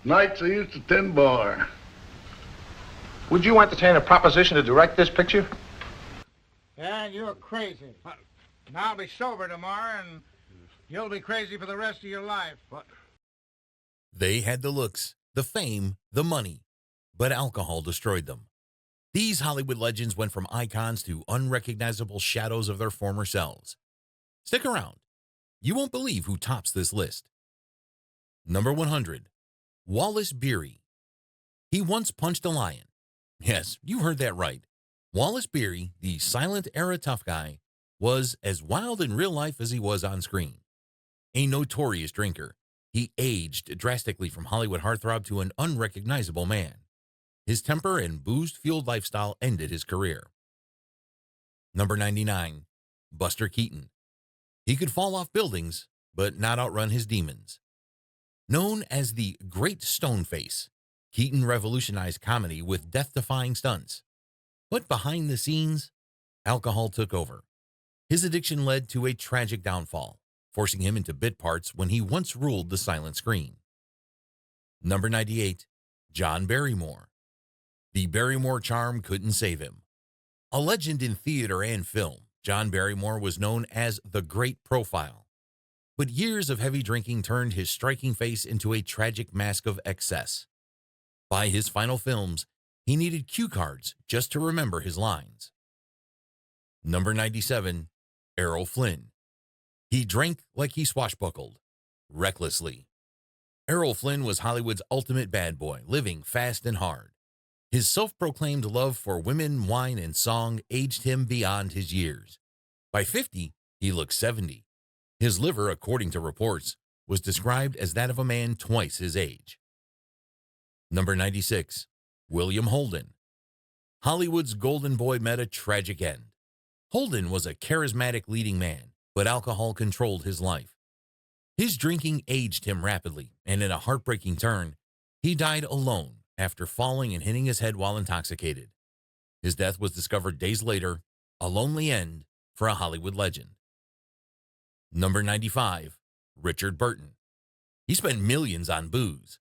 Nights I used to tend bar. Would you entertain a proposition to direct this picture? Yeah, you're crazy. And I'll be sober tomorrow, and you'll be crazy for the rest of your life. What? They had the looks, the fame, the money, but alcohol destroyed them. These Hollywood legends went from icons to unrecognizable shadows of their former selves. Stick around. You won't believe who tops this list. Number 100, Wallace Beery. He once punched a lion. Yes, you heard that right. Wallace Beery, the silent era tough guy, was as wild in real life as he was on screen. A notorious drinker, he aged drastically from Hollywood heartthrob to an unrecognizable man. His temper and booze-fueled lifestyle ended his career. Number 99, Buster Keaton. He could fall off buildings, but not outrun his demons. Known as the Great Stoneface, Keaton revolutionized comedy with death-defying stunts. But behind the scenes, alcohol took over. His addiction led to a tragic downfall, forcing him into bit parts when he once ruled the silent screen. Number 98, John Barrymore. The Barrymore charm couldn't save him. A legend in theater and film, John Barrymore was known as the Great Profile. But years of heavy drinking turned his striking face into a tragic mask of excess. By his final films, he needed cue cards just to remember his lines. Number 97, Errol Flynn. He drank like he swashbuckled, recklessly. Errol Flynn was Hollywood's ultimate bad boy, living fast and hard. His self-proclaimed love for women, wine, and song aged him beyond his years. By 50, he looked 70. His liver, according to reports, was described as that of a man twice his age. Number 96, William Holden. Hollywood's golden boy met a tragic end. Holden was a charismatic leading man, but alcohol controlled his life. His drinking aged him rapidly, and in a heartbreaking turn, he died alone after falling and hitting his head while intoxicated. His death was discovered days later, a lonely end for a Hollywood legend. Number 95, Richard Burton. He spent millions on booze.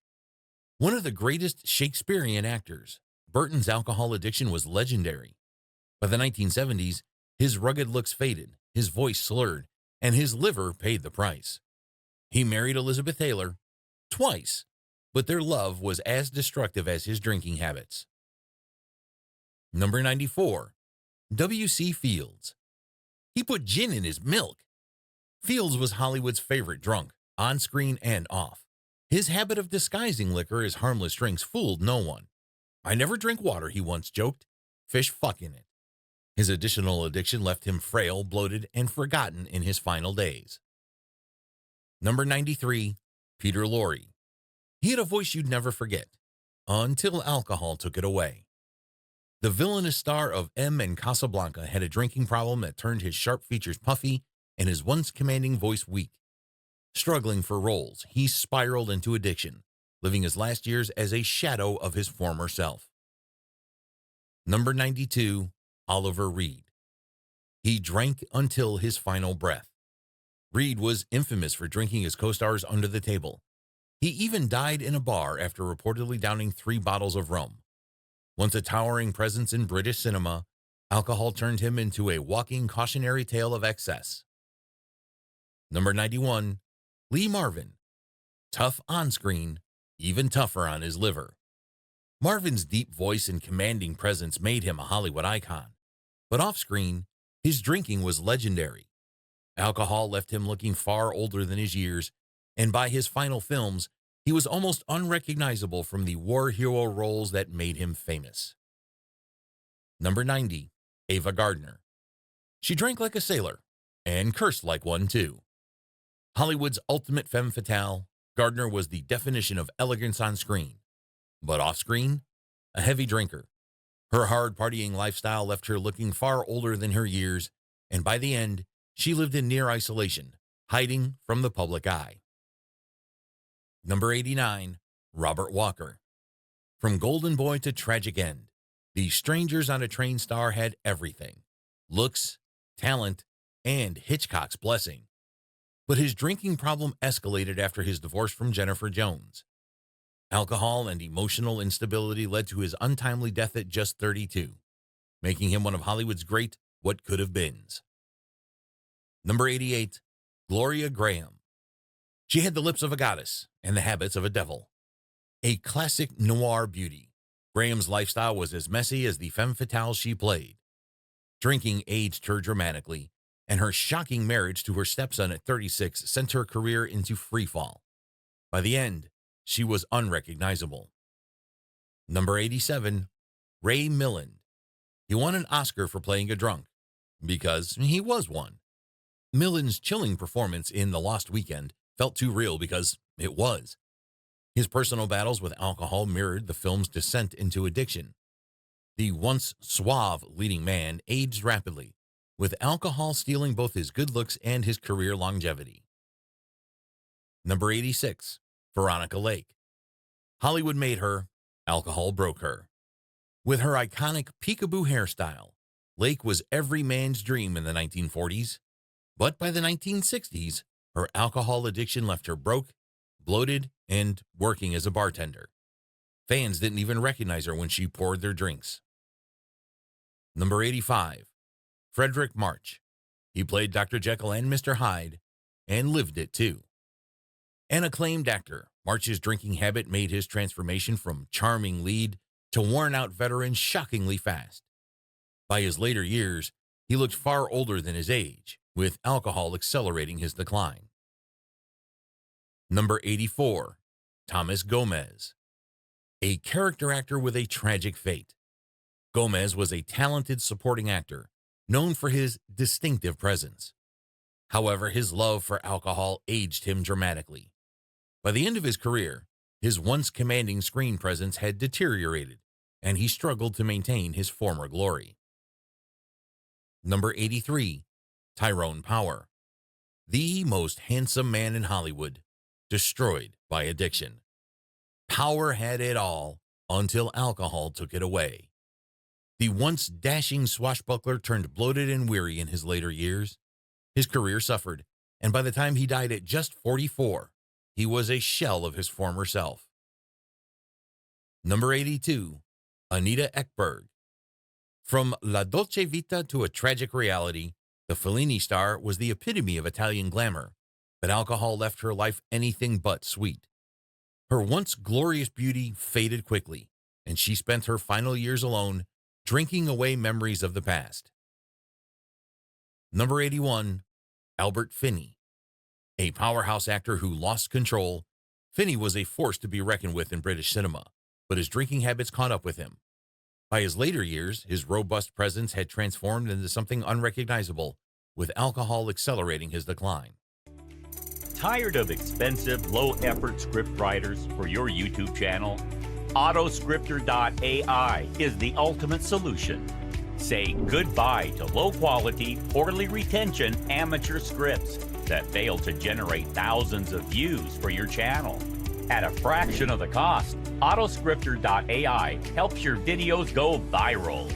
One of the greatest Shakespearean actors, Burton's alcohol addiction was legendary. By the 1970s, his rugged looks faded, his voice slurred, and his liver paid the price. He married Elizabeth Taylor twice, but their love was as destructive as his drinking habits. Number 94, W.C. Fields. He put gin in his milk. Fields was Hollywood's favorite drunk, on screen and off. His habit of disguising liquor as harmless drinks fooled no one. "I never drink water," he once joked. "Fish fuck in it." His additional addiction left him frail, bloated, and forgotten in his final days. Number 93, Peter Lorre. He had a voice you'd never forget, until alcohol took it away. The villainous star of M and Casablanca had a drinking problem that turned his sharp features puffy and his once commanding voice weak. Struggling for roles, he spiraled into addiction, living his last years as a shadow of his former self. Number 92, Oliver Reed. He drank until his final breath. Reed was infamous for drinking his co-stars under the table. He even died in a bar after reportedly downing 3 bottles of rum. Once a towering presence in British cinema, alcohol turned him into a walking cautionary tale of excess. Number 91, Lee Marvin. Tough on screen, even tougher on his liver. Marvin's deep voice and commanding presence made him a Hollywood icon, but off-screen, his drinking was legendary. Alcohol left him looking far older than his years, and by his final films, he was almost unrecognizable from the war hero roles that made him famous. Number 90, Ava Gardner. She drank like a sailor, and cursed like one too. Hollywood's ultimate femme fatale, Gardner was the definition of elegance on screen, but off-screen, a heavy drinker. Her hard partying lifestyle left her looking far older than her years, and by the end, she lived in near isolation, hiding from the public eye. Number 89, Robert Walker. From golden boy to tragic end, the Strangers on a Train star had everything: looks, talent, and Hitchcock's blessing. But his drinking problem escalated after his divorce from Jennifer Jones. Alcohol and emotional instability led to his untimely death at just 32, making him one of Hollywood's great what could have beens. Number 88, Gloria Graham. She had the lips of a goddess and the habits of a devil. A classic noir beauty, Graham's lifestyle was as messy as the femme fatale she played. Drinking aged her dramatically, and her shocking marriage to her stepson at 36 sent her career into freefall. By the end, she was unrecognizable. Number 87, Ray Milland. He won an Oscar for playing a drunk, because he was one. Milland's chilling performance in The Lost Weekend felt too real because it was. His personal battles with alcohol mirrored the film's descent into addiction. The once suave leading man aged rapidly, with alcohol stealing both his good looks and his career longevity. Number 86, Veronica Lake. Hollywood made her, alcohol broke her. With her iconic peekaboo hairstyle, Lake was every man's dream in the 1940s. But by the 1960s, her alcohol addiction left her broke, bloated, and working as a bartender. Fans didn't even recognize her when she poured their drinks. Number 85, Frederick March. He played Dr. Jekyll and Mr. Hyde, and lived it too. An acclaimed actor, March's drinking habit made his transformation from charming lead to worn-out veteran shockingly fast. By his later years, he looked far older than his age, with alcohol accelerating his decline. Number 84, Thomas Gomez. A character actor with a tragic fate. Gomez was a talented supporting actor, known for his distinctive presence. However, his love for alcohol aged him dramatically. By the end of his career, his once commanding screen presence had deteriorated, and he struggled to maintain his former glory. Number 83, Tyrone Power. The most handsome man in Hollywood, destroyed by addiction. Power had it all until alcohol took it away. The once dashing swashbuckler turned bloated and weary in his later years. His career suffered, and by the time he died at just 44, he was a shell of his former self. Number 82, Anita Ekberg. From La Dolce Vita to a tragic reality, the Fellini star was the epitome of Italian glamour, but alcohol left her life anything but sweet. Her once glorious beauty faded quickly, and she spent her final years alone, drinking away memories of the past. Number 81, Albert Finney. A powerhouse actor who lost control, Finney was a force to be reckoned with in British cinema, but his drinking habits caught up with him. By his later years, his robust presence had transformed into something unrecognizable, with alcohol accelerating his decline. Tired of expensive, low-effort script writers for your YouTube channel? Autoscriptor AI is the ultimate solution. Say goodbye to low-quality, poorly retention amateur scripts that fail to generate thousands of views for your channel. At a fraction of the cost, Autoscriptor AI helps your videos go viral.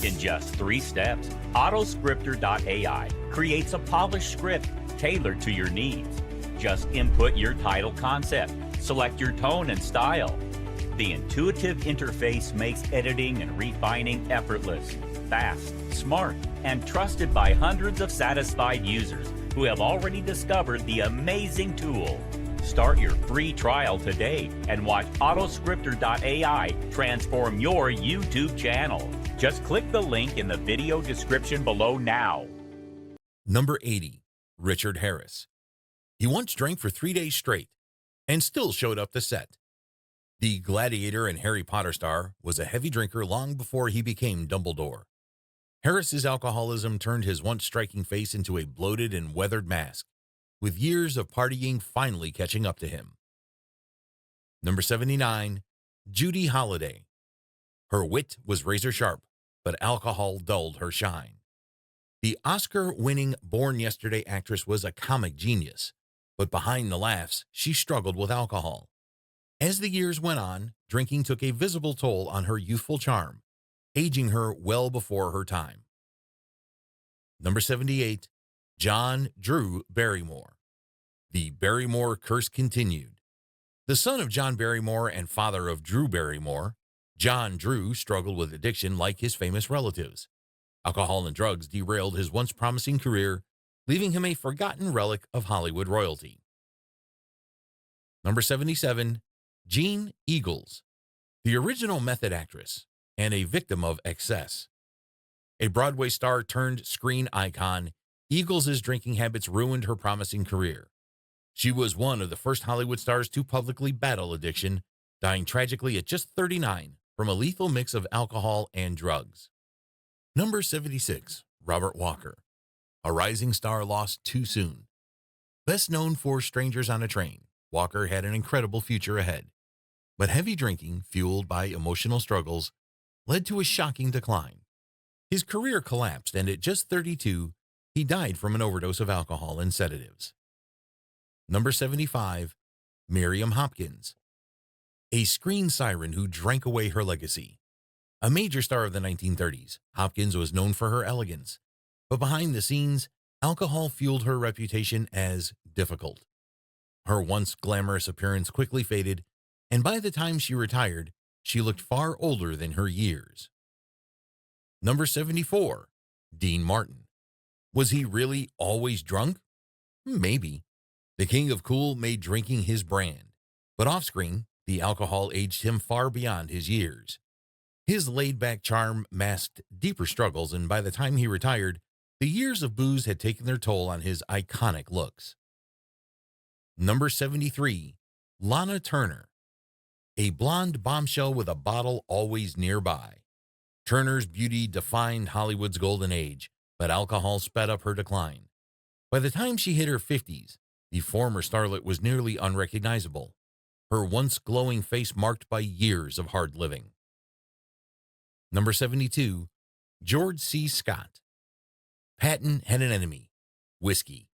In just 3 steps, Autoscriptor AI creates a polished script tailored to your needs. Just input your title concept, select your tone and style. The intuitive interface makes editing and refining effortless, fast, smart, and trusted by hundreds of satisfied users who have already discovered the amazing tool. Start your free trial today and watch Autoscriptor AI transform your YouTube channel. Just click the link in the video description below now. Number 80, Richard Harris. He once drank for 3 days straight and still showed up to set. The Gladiator and Harry Potter star was a heavy drinker long before he became Dumbledore. Harris's alcoholism turned his once striking face into a bloated and weathered mask, with years of partying finally catching up to him. Number 79, Judy Holliday. Her wit was razor sharp, but alcohol dulled her shine. The Oscar-winning Born Yesterday actress was a comic genius, but behind the laughs, she struggled with alcohol. As the years went on, drinking took a visible toll on her youthful charm, aging her well before her time. Number 78, John Drew Barrymore. The Barrymore curse continued. The son of John Barrymore and father of Drew Barrymore, John Drew struggled with addiction like his famous relatives. Alcohol and drugs derailed his once promising career, leaving him a forgotten relic of Hollywood royalty. Number 77, Jean Eagles, the original method actress and a victim of excess. A Broadway star turned screen icon, Eagles' drinking habits ruined her promising career. She was one of the first Hollywood stars to publicly battle addiction, dying tragically at just 39 from a lethal mix of alcohol and drugs. Number 76, Robert Walker, a rising star lost too soon. Best known for Strangers on a Train, Walker had an incredible future ahead. But heavy drinking, fueled by emotional struggles, led to a shocking decline. His career collapsed, and at just 32, he died from an overdose of alcohol and sedatives. Number 75, Miriam Hopkins, a screen siren who drank away her legacy. A major star of the 1930s, Hopkins was known for her elegance, but behind the scenes, alcohol fueled her reputation as difficult. Her once glamorous appearance quickly faded, and by the time she retired, she looked far older than her years. Number 74, Dean Martin. Was he really always drunk? Maybe. The king of cool made drinking his brand, but off-screen, the alcohol aged him far beyond his years. His laid-back charm masked deeper struggles, and by the time he retired, the years of booze had taken their toll on his iconic looks. Number 73, Lana Turner, a blonde bombshell with a bottle always nearby. Turner's beauty defined Hollywood's golden age, but alcohol sped up her decline. By the time she hit her 50s, the former starlet was nearly unrecognizable, her once glowing face marked by years of hard living. Number 72, George C. Scott. Patton had an enemy, whiskey.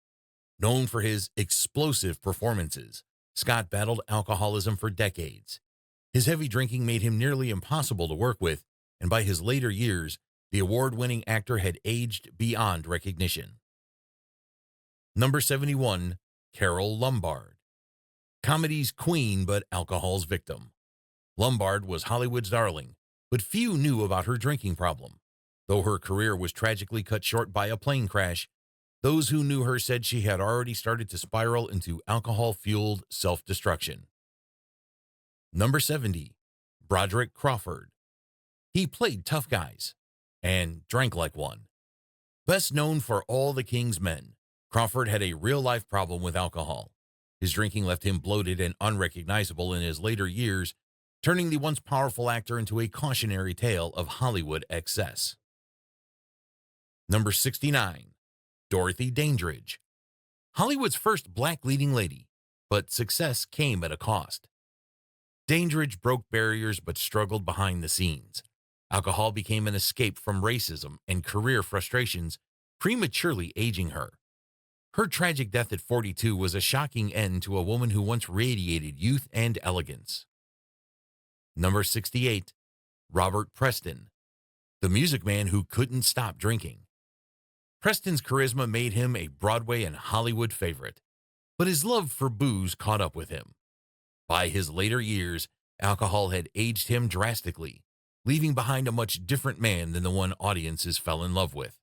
Known for his explosive performances, Scott battled alcoholism for decades. His heavy drinking made him nearly impossible to work with, and by his later years, the award-winning actor had aged beyond recognition. Number 71, Carole Lombard. Comedy's queen, but alcohol's victim. Lombard was Hollywood's darling, but few knew about her drinking problem. Though her career was tragically cut short by a plane crash, those who knew her said she had already started to spiral into alcohol-fueled self-destruction. Number 70, Broderick Crawford. He played tough guys and drank like one. Best known for All the King's Men, Crawford had a real-life problem with alcohol. His drinking left him bloated and unrecognizable in his later years, turning the once powerful actor into a cautionary tale of Hollywood excess. Number 69, Dorothy Dandridge. Hollywood's first black leading lady, but success came at a cost. Dandridge broke barriers but struggled behind the scenes. Alcohol became an escape from racism and career frustrations, prematurely aging her. Her tragic death at 42 was a shocking end to a woman who once radiated youth and elegance. Number 68, Robert Preston, the music man who couldn't stop drinking. Preston's charisma made him a Broadway and Hollywood favorite, but his love for booze caught up with him. By his later years, alcohol had aged him drastically, leaving behind a much different man than the one audiences fell in love with.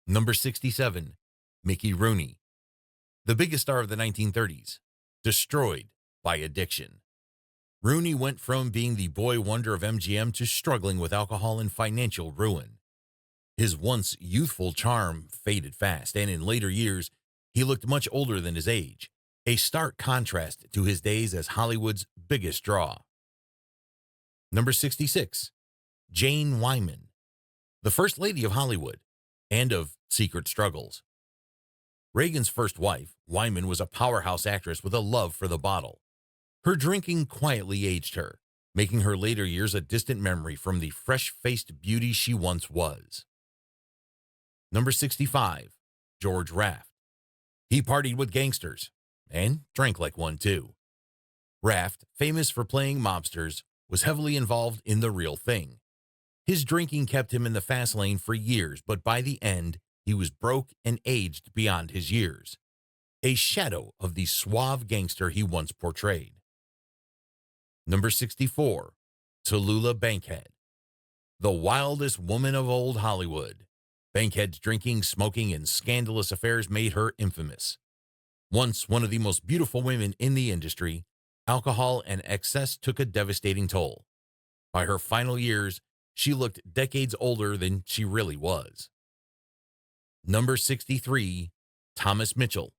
Number 67, Mickey Rooney, the biggest star of the 1930s, destroyed by addiction. Rooney went from being the boy wonder of MGM to struggling with alcohol and financial ruin. His once youthful charm faded fast, and in later years, he looked much older than his age, a stark contrast to his days as Hollywood's biggest draw. Number 66, Jane Wyman, the First Lady of Hollywood and of secret struggles. Reagan's first wife, Wyman was a powerhouse actress with a love for the bottle. Her drinking quietly aged her, making her later years a distant memory from the fresh-faced beauty she once was. Number 65, George Raft. He partied with gangsters and drank like one too. Raft, famous for playing mobsters, was heavily involved in the real thing. His drinking kept him in the fast lane for years, but by the end, he was broke and aged beyond his years. a shadow of the suave gangster he once portrayed. Number 64, Tallulah Bankhead, the wildest woman of old Hollywood. Bankhead's drinking, smoking, and scandalous affairs made her infamous. Once one of the most beautiful women in the industry, alcohol and excess took a devastating toll. By her final years, she looked decades older than she really was. Number 63, Thomas Mitchell.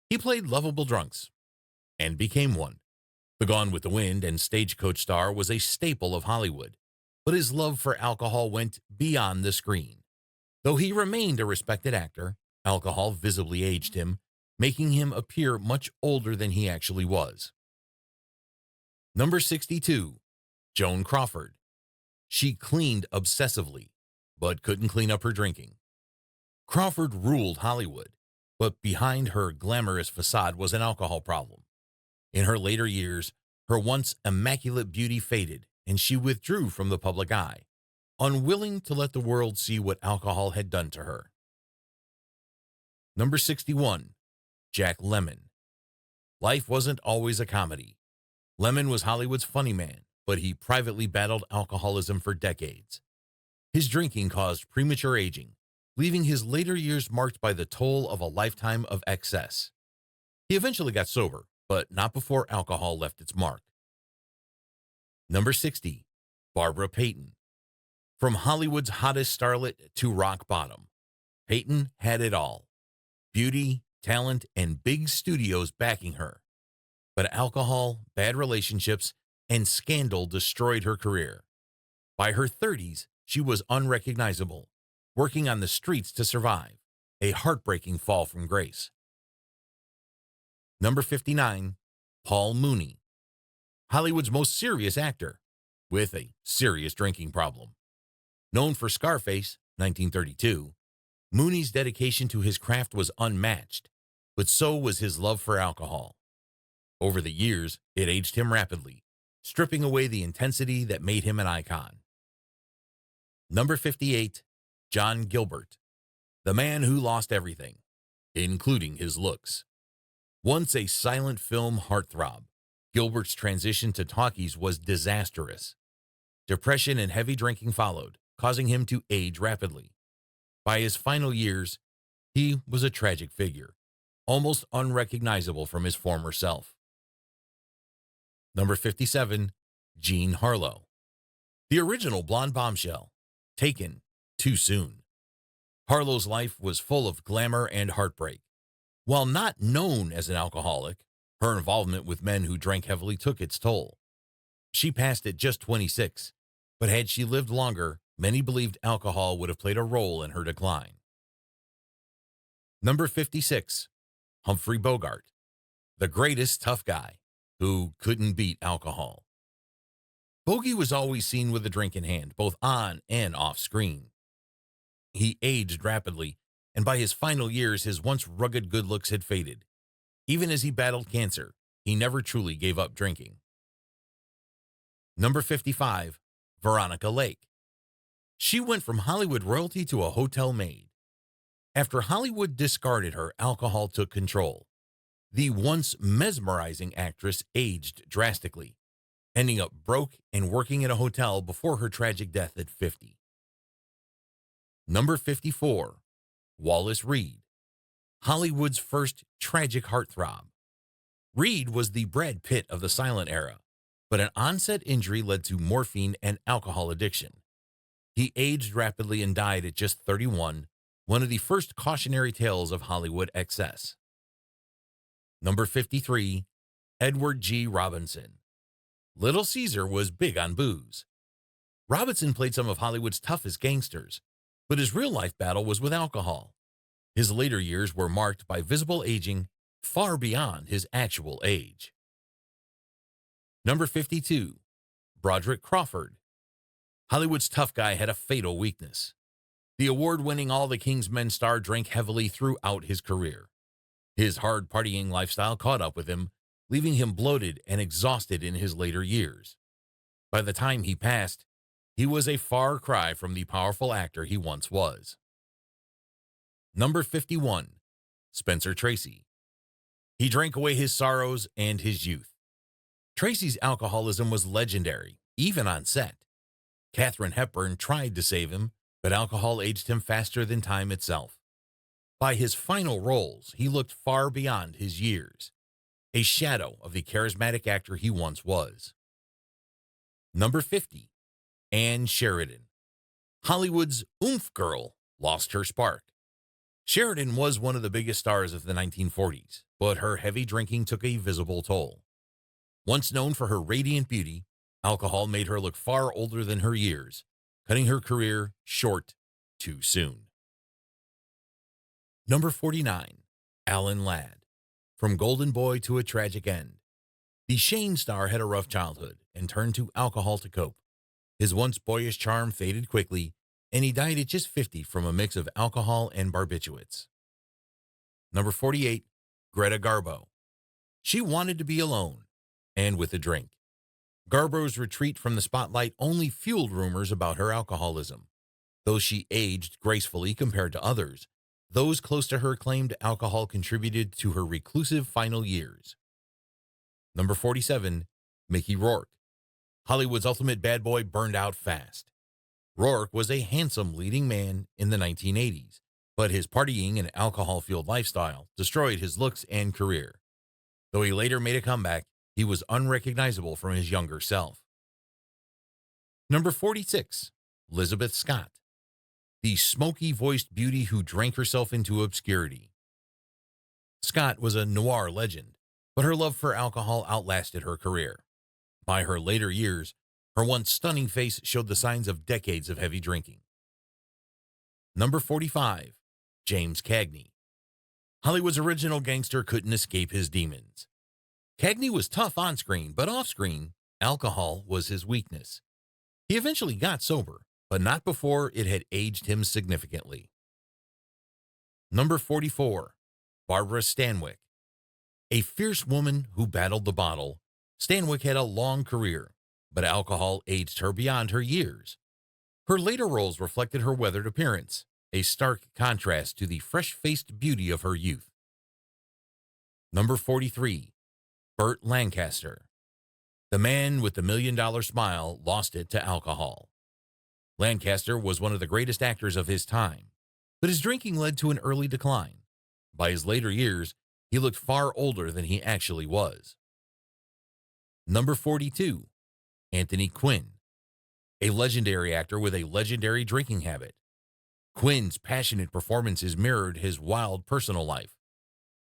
He played lovable drunks and became one. The Gone with the Wind and Stagecoach star was a staple of Hollywood, but his love for alcohol went beyond the screen. Though he remained a respected actor, alcohol visibly aged him, making him appear much older than he actually was. Number 62, Joan Crawford. She cleaned obsessively, but couldn't clean up her drinking. Crawford ruled Hollywood, but behind her glamorous facade was an alcohol problem. In her later years, her once immaculate beauty faded, and she withdrew from the public eye, unwilling to let the world see what alcohol had done to her. Number 61, Jack Lemmon. Life wasn't always a comedy. Lemmon was Hollywood's funny man, but he privately battled alcoholism for decades. His drinking caused premature aging, leaving his later years marked by the toll of a lifetime of excess. He eventually got sober, but not before alcohol left its mark. Number 60, Barbara Payton. From Hollywood's hottest starlet to rock bottom, Payton had it all: beauty, talent, and big studios backing her. But alcohol, bad relationships, and scandal destroyed her career. By her 30s, she was unrecognizable, working on the streets to survive, a heartbreaking fall from grace. Number 59, Paul Mooney. Hollywood's most serious actor, with a serious drinking problem. Known for Scarface, 1932, Mooney's dedication to his craft was unmatched, but so was his love for alcohol. Over the years, it aged him rapidly, stripping away the intensity that made him an icon. Number 58, John Gilbert, the man who lost everything, including his looks. Once a silent film heartthrob, Gilbert's transition to talkies was disastrous. Depression and heavy drinking followed, causing him to age rapidly. By his final years, he was a tragic figure, almost unrecognizable from his former self. Number 57, Jean Harlow, the original blonde bombshell, taken too soon. Harlow's life was full of glamour and heartbreak. While not known as an alcoholic, her involvement with men who drank heavily took its toll. She passed at just 26, but had she lived longer, many believed alcohol would have played a role in her decline. Number 56, Humphrey Bogart, the greatest tough guy who couldn't beat alcohol. Bogey was always seen with a drink in hand, both on and off screen. He aged rapidly, and by his final years, his once rugged good looks had faded. Even as he battled cancer, he never truly gave up drinking. Number 55, Veronica Lake. She went from Hollywood royalty to a hotel maid. After Hollywood discarded her, alcohol took control. The once mesmerizing actress aged drastically, ending up broke and working in a hotel before her tragic death at 50. Number 54, Wallace Reed, Hollywood's first tragic heartthrob. Reed was the Brad Pitt of the silent era, but an onset injury led to morphine and alcohol addiction. He aged rapidly and died at just 31, one of the first cautionary tales of Hollywood excess. Number 53, Edward G. Robinson. Little Caesar was big on booze. Robinson played some of Hollywood's toughest gangsters, but his real-life battle was with alcohol. His later years were marked by visible aging far beyond his actual age. Number 52, Broderick Crawford. Hollywood's tough guy had a fatal weakness. The award-winning All the King's Men star drank heavily throughout his career. His hard partying lifestyle caught up with him, leaving him bloated and exhausted in his later years. By the time he passed, he was a far cry from the powerful actor he once was. Number 51, Spencer Tracy. He drank away his sorrows and his youth. Tracy's alcoholism was legendary, even on set. Katharine Hepburn tried to save him, but alcohol aged him faster than time itself. By his final roles, he looked far beyond his years, a shadow of the charismatic actor he once was. Number 50, Ann Sheridan. Hollywood's oomph girl lost her spark. Sheridan was one of the biggest stars of the 1940s, but her heavy drinking took a visible toll. Once known for her radiant beauty, alcohol made her look far older than her years, cutting her career short too soon. Number 49, Alan Ladd. From golden boy to a tragic end. The Shane star had a rough childhood and turned to alcohol to cope. His once boyish charm faded quickly, and he died at just 50 from a mix of alcohol and barbiturates. Number 48, Greta Garbo. She wanted to be alone, and with a drink. Garbo's retreat from the spotlight only fueled rumors about her alcoholism. Though she aged gracefully compared to others, those close to her claimed alcohol contributed to her reclusive final years. Number 47, Mickey Rourke. Hollywood's ultimate bad boy burned out fast. Rourke was a handsome leading man in the 1980s, but his partying and alcohol-fueled lifestyle destroyed his looks and career. Though he later made a comeback, he was unrecognizable from his younger self. Number 46, Elizabeth Scott. The smoky-voiced beauty who drank herself into obscurity. Scott was a noir legend, but her love for alcohol outlasted her career. By her later years, her once stunning face showed the signs of decades of heavy drinking. Number 45, James Cagney. Hollywood's original gangster couldn't escape his demons. Cagney was tough on screen, but off screen, alcohol was his weakness. He eventually got sober, but not before it had aged him significantly. Number 44, Barbara Stanwyck. A fierce woman who battled the bottle, Stanwyck had a long career, but alcohol aged her beyond her years. Her later roles reflected her weathered appearance, a stark contrast to the fresh-faced beauty of her youth. Number 43, Burt Lancaster. The man with the $1 million smile lost it to alcohol. Lancaster was one of the greatest actors of his time, but his drinking led to an early decline. By his later years, he looked far older than he actually was. Number 42, Anthony Quinn. A legendary actor with a legendary drinking habit. Quinn's passionate performances mirrored his wild personal life.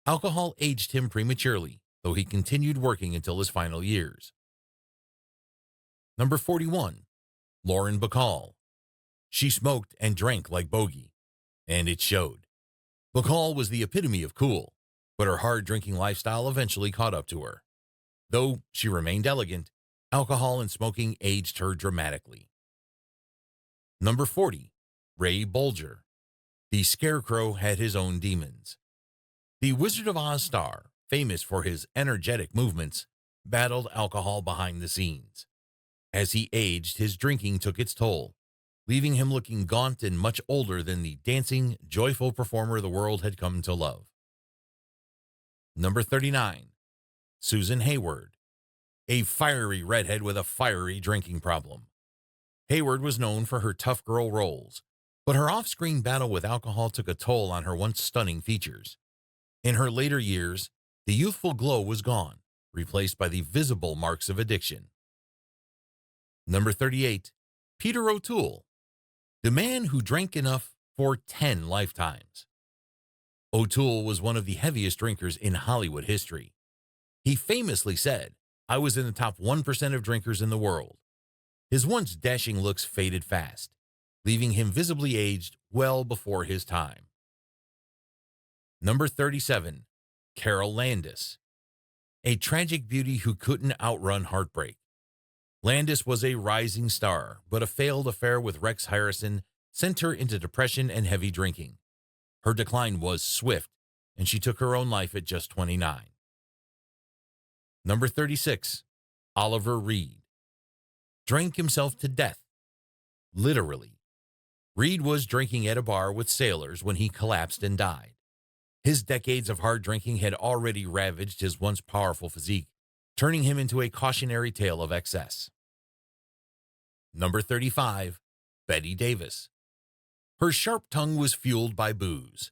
Alcohol aged him prematurely, though he continued working until his final years. Number 41, Lauren Bacall. She smoked and drank like Bogey, and it showed. Bacall was the epitome of cool, but her hard drinking lifestyle eventually caught up to her. Though she remained elegant, alcohol and smoking aged her dramatically. Number 40, Ray Bolger. The Scarecrow had his own demons. The Wizard of Oz star, famous for his energetic movements, battled alcohol behind the scenes. As he aged, his drinking took its toll, leaving him looking gaunt and much older than the dancing, joyful performer the world had come to love. Number 39, Susan Hayward. A fiery redhead with a fiery drinking problem. Hayward was known for her tough girl roles, but her off-screen battle with alcohol took a toll on her once stunning features. In her later years, the youthful glow was gone, replaced by the visible marks of addiction. Number 38, Peter O'Toole. The man who drank enough for 10 lifetimes. O'Toole was one of the heaviest drinkers in Hollywood history. He famously said, "I was in the top 1% of drinkers in the world." His once dashing looks faded fast, leaving him visibly aged well before his time. Number 37, Carol Landis. A tragic beauty who couldn't outrun heartbreak. Landis was a rising star, but a failed affair with Rex Harrison sent her into depression and heavy drinking. Her decline was swift, and she took her own life at just 29. Number 36, Oliver Reed. Drank himself to death. Literally. Reed was drinking at a bar with sailors when he collapsed and died. His decades of hard drinking had already ravaged his once powerful physique, turning him into a cautionary tale of excess. Number 35, Betty Davis. Her sharp tongue was fueled by booze.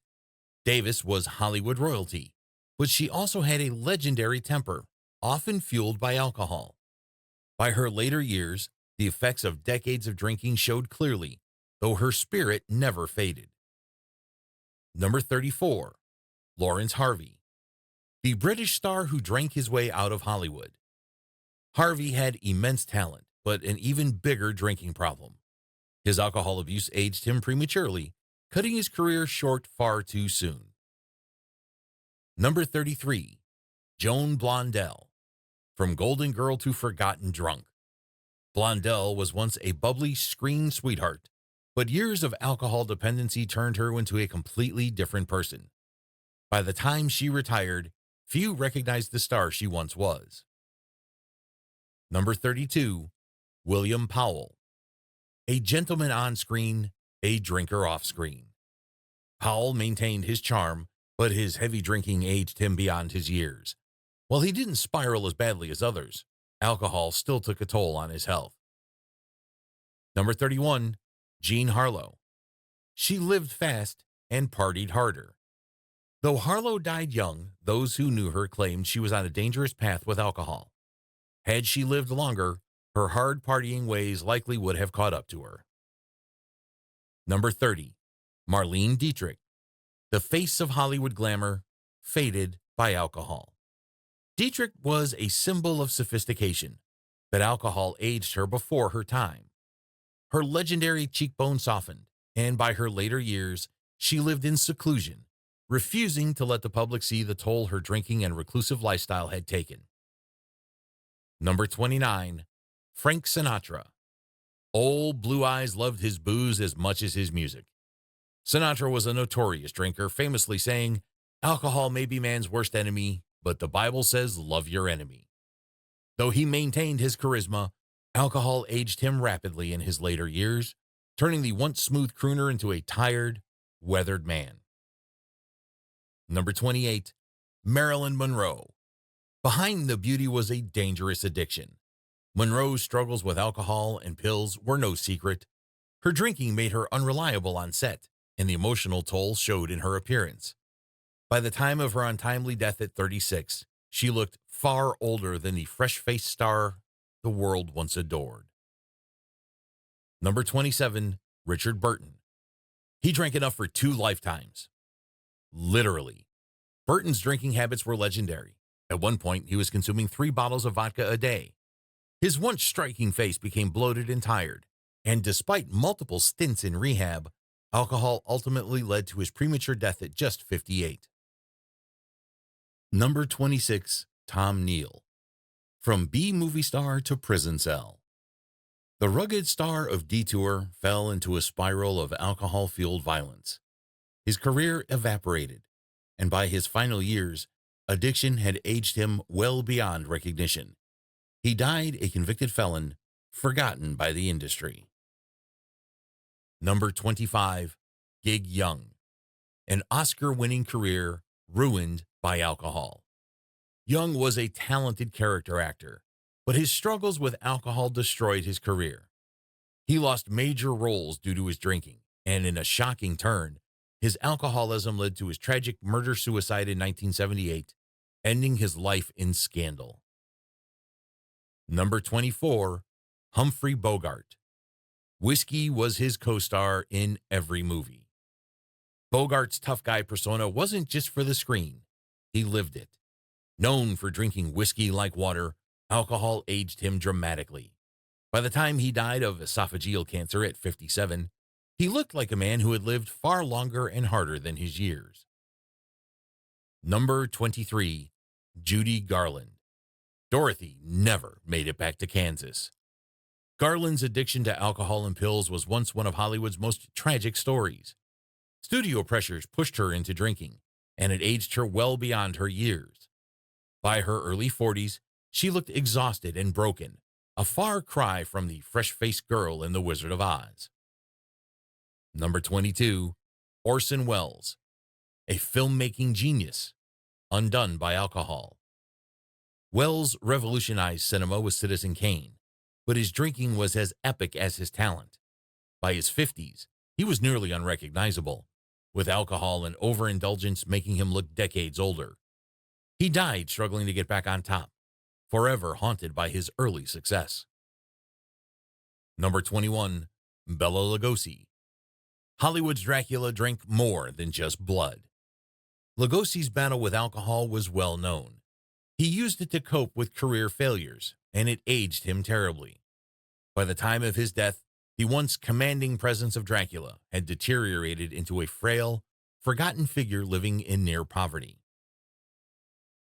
Davis was Hollywood royalty, but she also had a legendary temper, often fueled by alcohol. By her later years, the effects of decades of drinking showed clearly, though her spirit never faded. Number 34, Lawrence Harvey, the British star who drank his way out of Hollywood. Harvey had immense talent, but an even bigger drinking problem. His alcohol abuse aged him prematurely, cutting his career short far too soon. Number 33, Joan Blondell. From Golden Girl to Forgotten Drunk. Blondell was once a bubbly screen sweetheart, but years of alcohol dependency turned her into a completely different person. By the time she retired, few recognized the star she once was. Number 32, William Powell. A gentleman on screen, a drinker off screen. Powell maintained his charm, but his heavy drinking aged him beyond his years. While he didn't spiral as badly as others, alcohol still took a toll on his health. Number 31, Jean Harlow. She lived fast and partied harder. Though Harlow died young, those who knew her claimed she was on a dangerous path with alcohol. Had she lived longer, her hard partying ways likely would have caught up to her. Number 30, Marlene Dietrich. The face of Hollywood glamour, faded by alcohol. Dietrich was a symbol of sophistication, but alcohol aged her before her time. Her legendary cheekbone softened, and by her later years, she lived in seclusion, refusing to let the public see the toll her drinking and reclusive lifestyle had taken. Number 29, Frank Sinatra. Old Blue Eyes loved his booze as much as his music. Sinatra was a notorious drinker, famously saying, "Alcohol may be man's worst enemy, but the Bible says love your enemy." Though he maintained his charisma, alcohol aged him rapidly in his later years, turning the once smooth crooner into a tired, weathered man. Number 28, Marilyn Monroe. Behind the beauty was a dangerous addiction. Monroe's struggles with alcohol and pills were no secret. Her drinking made her unreliable on set, and the emotional toll showed in her appearance. By the time of her untimely death at 36, she looked far older than the fresh-faced star the world once adored. Number 27, Richard Burton. He drank enough for 2 lifetimes. Literally. Burton's drinking habits were legendary. At one point, he was consuming 3 bottles of vodka a day. His once striking face became bloated and tired, and despite multiple stints in rehab, alcohol ultimately led to his premature death at just 58. Number 26, Tom Neal. From B-movie star to prison cell. The rugged star of Detour fell into a spiral of alcohol-fueled violence. His career evaporated, and by his final years, addiction had aged him well beyond recognition. He died a convicted felon, forgotten by the industry. Number 25, Gig Young. An Oscar-winning career ruined by alcohol. Young was a talented character actor, but his struggles with alcohol destroyed his career. He lost major roles due to his drinking, and in a shocking turn, his alcoholism led to his tragic murder-suicide in 1978, ending his life in scandal. Number 24, Humphrey Bogart. Whiskey was his co-star in every movie. Bogart's tough guy persona wasn't just for the screen. He lived it. Known for drinking whiskey like water, alcohol aged him dramatically. By the time he died of esophageal cancer at 57, he looked like a man who had lived far longer and harder than his years. Number 23, Judy Garland. Dorothy never made it back to Kansas. Garland's addiction to alcohol and pills was once one of Hollywood's most tragic stories. Studio pressures pushed her into drinking, and it aged her well beyond her years. By her early 40s, she looked exhausted and broken, a far cry from the fresh-faced girl in The Wizard of Oz. Number 22, Orson Welles. a filmmaking genius, undone by alcohol. Wells revolutionized cinema with Citizen Kane, but his drinking was as epic as his talent. By his 50s, he was nearly unrecognizable, with alcohol and overindulgence making him look decades older. He died struggling to get back on top, forever haunted by his early success. Number 21, Bela Lugosi. Hollywood's Dracula drank more than just blood. Lugosi's battle with alcohol was well known. He used it to cope with career failures, and it aged him terribly. By the time of his death, the once commanding presence of Dracula had deteriorated into a frail, forgotten figure living in near poverty.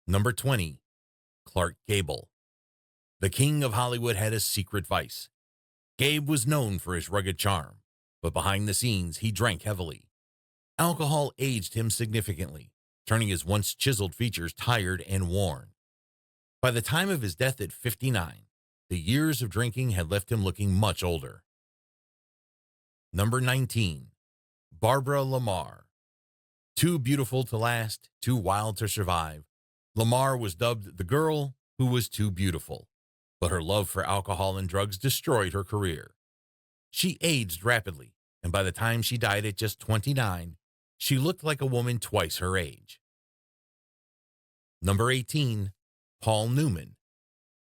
Number 20, Clark Gable. The king of Hollywood had a secret vice. Gabe was known for his rugged charm, but behind the scenes, he drank heavily. Alcohol aged him significantly, turning his once chiseled features tired and worn. By the time of his death at 59, the years of drinking had left him looking much older. Number 19, Barbara Lamar. Too beautiful to last, too wild to survive, Lamar was dubbed the girl who was too beautiful, but her love for alcohol and drugs destroyed her career. She aged rapidly, and by the time she died at just 29, she looked like a woman twice her age. Number 18, Paul Newman.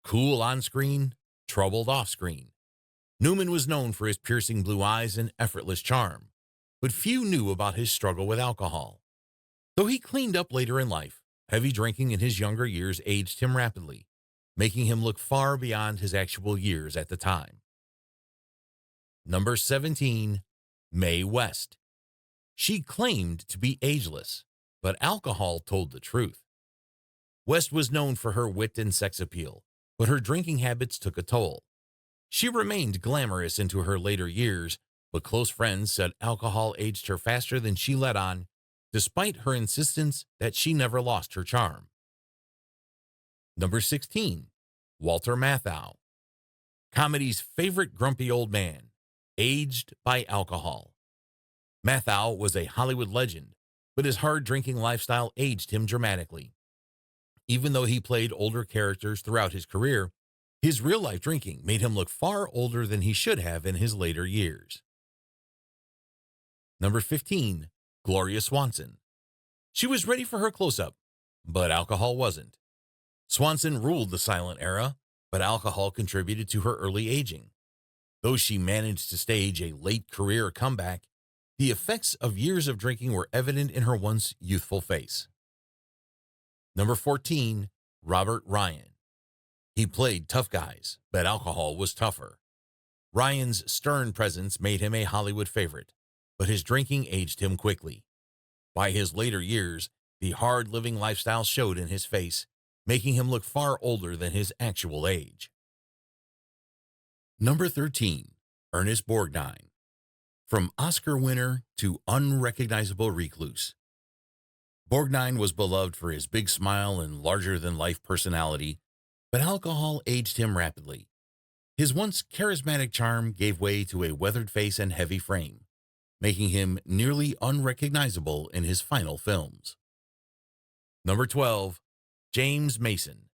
Cool on screen, troubled off screen. Newman was known for his piercing blue eyes and effortless charm, but few knew about his struggle with alcohol. Though he cleaned up later in life, heavy drinking in his younger years aged him rapidly, making him look far beyond his actual years at the time. Number 17, Mae West. She claimed to be ageless, but alcohol told the truth. West was known for her wit and sex appeal, but her drinking habits took a toll. She remained glamorous into her later years, but close friends said alcohol aged her faster than she let on, despite her insistence that she never lost her charm. Number 16, Walter Matthau. Comedy's favorite grumpy old man, aged by alcohol. Matthau was a Hollywood legend, but his hard drinking lifestyle aged him dramatically. Even though he played older characters throughout his career, his real-life drinking made him look far older than he should have in his later years. Number 15, Gloria Swanson. She was ready for her close-up, but alcohol wasn't. Swanson ruled the silent era, but alcohol contributed to her early aging. Though she managed to stage a late career comeback, the effects of years of drinking were evident in her once youthful face. Number 14, Robert Ryan. He played tough guys, but alcohol was tougher. Ryan's stern presence made him a Hollywood favorite, but his drinking aged him quickly. By his later years, the hard-living lifestyle showed in his face, making him look far older than his actual age. Number 13, Ernest Borgnine. From Oscar winner to unrecognizable recluse. Borgnine was beloved for his big smile and larger-than-life personality, but alcohol aged him rapidly. His once charismatic charm gave way to a weathered face and heavy frame, making him nearly unrecognizable in his final films. Number 12, James Mason.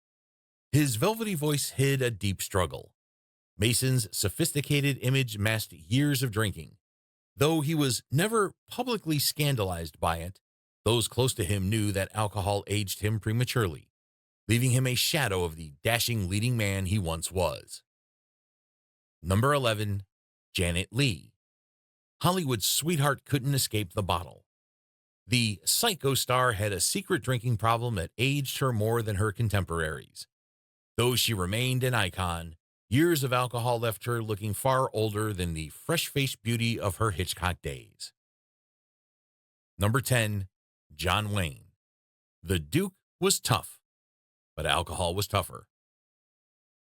His velvety voice hid a deep struggle. Mason's sophisticated image masked years of drinking. Though he was never publicly scandalized by it, those close to him knew that alcohol aged him prematurely, leaving him a shadow of the dashing leading man he once was. Number 11, Janet Leigh. Hollywood's sweetheart couldn't escape the bottle. The Psycho star had a secret drinking problem that aged her more than her contemporaries. Though she remained an icon, years of alcohol left her looking far older than the fresh-faced beauty of her Hitchcock days. Number 10, John Wayne. The Duke was tough, but alcohol was tougher.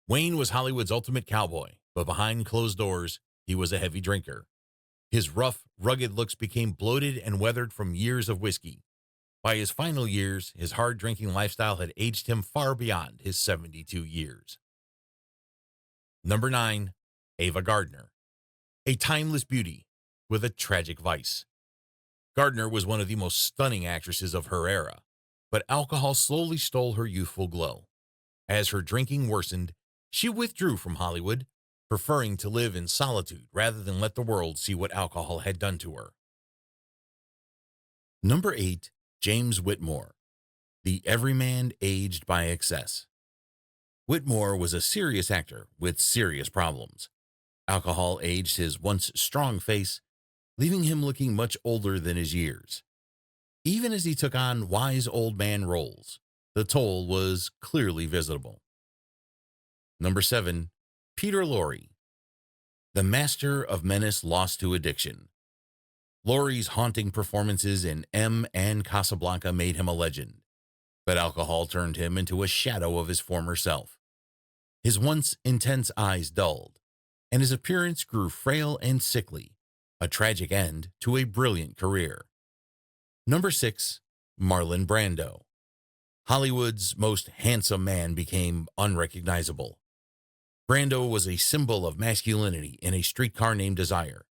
Wayne was Hollywood's ultimate cowboy, but behind closed doors, he was a heavy drinker. His rough, rugged looks became bloated and weathered from years of whiskey. By his final years, his hard drinking lifestyle had aged him far beyond his 72 years. Number 9, Ava Gardner. A timeless beauty with a tragic vice. Gardner was one of the most stunning actresses of her era, but alcohol slowly stole her youthful glow. As her drinking worsened, she withdrew from Hollywood, preferring to live in solitude rather than let the world see what alcohol had done to her. Number 8. James Whitmore, the everyman aged by excess. Whitmore was a serious actor with serious problems. Alcohol aged his once strong face, leaving him looking much older than his years. Even as he took on wise old man roles, the toll was clearly visible. Number 7. Peter Lorre, the master of menace lost to addiction. Lorre's haunting performances in M and Casablanca made him a legend, but alcohol turned him into a shadow of his former self. His once intense eyes dulled, and his appearance grew frail and sickly, a tragic end to a brilliant career. Number 6. Marlon Brando. Hollywood's most handsome man became unrecognizable. Brando was a symbol of masculinity in A Streetcar Named Desire,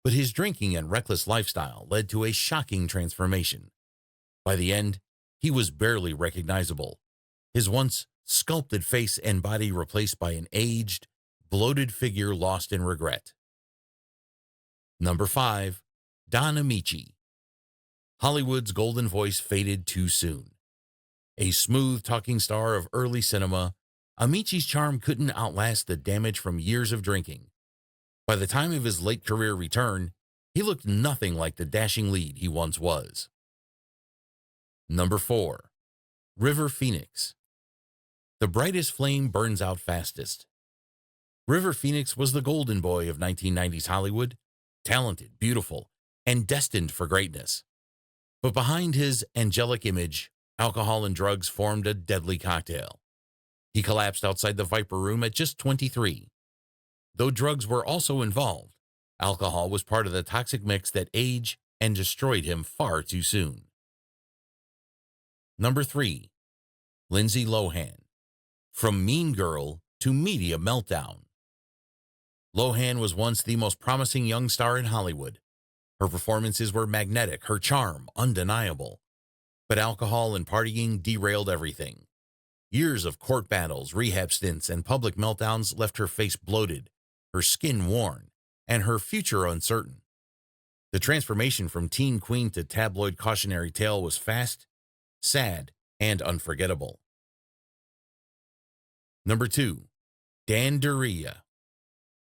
but his drinking and reckless lifestyle led to a shocking transformation. By the end, he was barely recognizable, his once sculpted face and body replaced by an aged, bloated figure lost in regret. Number 5. Don Amici. Hollywood's golden voice faded too soon. A smooth talking star of early cinema, Amici's charm couldn't outlast the damage from years of drinking. By the time of his late career return, he looked nothing like the dashing lead he once was. Number 4. River Phoenix. The brightest flame burns out fastest. River Phoenix was the golden boy of 1990s Hollywood, talented, beautiful, and destined for greatness. But behind his angelic image, alcohol and drugs formed a deadly cocktail. He collapsed outside the Viper Room at just 23. Though drugs were also involved, alcohol was part of the toxic mix that aged and destroyed him far too soon. Number 3. Lindsay Lohan. From mean girl to media meltdown. Lohan was once the most promising young star in Hollywood. Her performances were magnetic, her charm undeniable. But alcohol and partying derailed everything. Years of court battles, rehab stints, and public meltdowns left her face bloated, her skin worn, and her future uncertain. The transformation from teen queen to tabloid cautionary tale was fast, sad, and unforgettable. Number 2. Dan Duryea.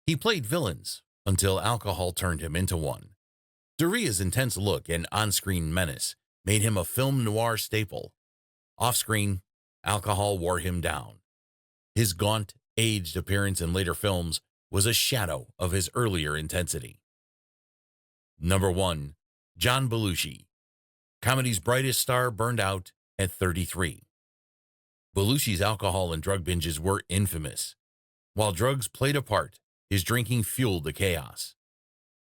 He played villains until alcohol turned him into one. Duryea's intense look and on-screen menace made him a film noir staple. Off-screen, alcohol wore him down. His gaunt, aged appearance in later films was a shadow of his earlier intensity. Number 1. John Belushi. Comedy's brightest star burned out at 33. Belushi's alcohol and drug binges were infamous. While drugs played a part, his drinking fueled the chaos.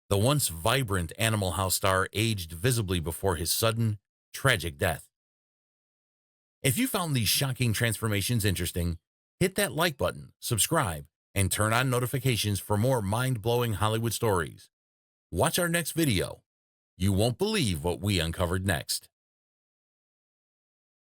The once vibrant Animal House star aged visibly before his sudden, tragic death. If you found these shocking transformations interesting, hit that like button, subscribe, and turn on notifications for more mind-blowing Hollywood stories. Watch our next video. You won't believe what we uncovered next.